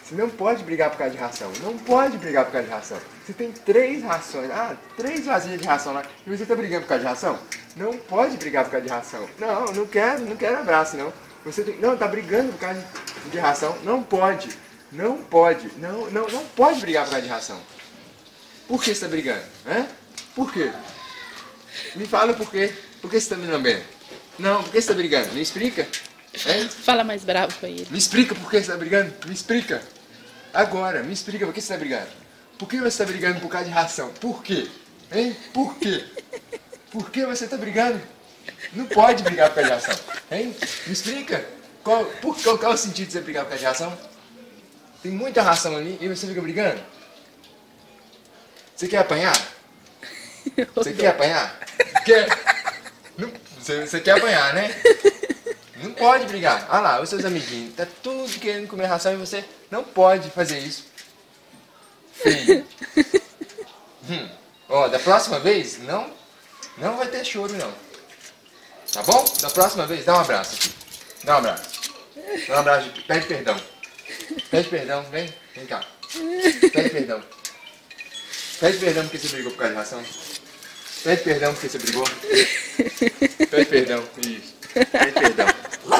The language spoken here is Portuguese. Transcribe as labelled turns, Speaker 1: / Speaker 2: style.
Speaker 1: Você não pode brigar por causa de ração. Não pode brigar por causa de ração. Você tem 3 rações. 3 vasilhas de ração lá. E você tá brigando por causa de ração? Não pode brigar por causa de ração. Não, não quero abraço, não. Você tem... Não, tá brigando por causa de ração. Não pode. Não pode. Não pode brigar por causa de ração. Por que você tá brigando? Por quê? Me fala por quê. Por que você tá me lambendo? Não, por que você tá brigando? Me explica.
Speaker 2: Fala mais bravo com ele.
Speaker 1: Me explica por que você tá brigando. Me explica. Agora, me explica por que você tá brigando. Por que você tá brigando por causa de ração? Por quê? Por quê? Por que você tá brigando? Não pode brigar por causa de ração. Me explica. Qual é o sentido de você brigar por causa de ração? Tem muita ração ali e você fica brigando? Você quer apanhar? Você quer apanhar? Você quer apanhar, né? Não pode brigar. Olha lá, os seus amiguinhos, tá tudo querendo comer ração e você não pode fazer isso. Feio. Ó, da próxima vez, não vai ter choro, não. Tá bom? Da próxima vez, dá um abraço aqui. Dá um abraço. Dá um abraço. Pede perdão. Pede perdão, vem cá. Pede perdão. Pede perdão porque você brigou por causa de ração. Pede perdão porque você brigou. Pede perdão, isso. Pede perdão.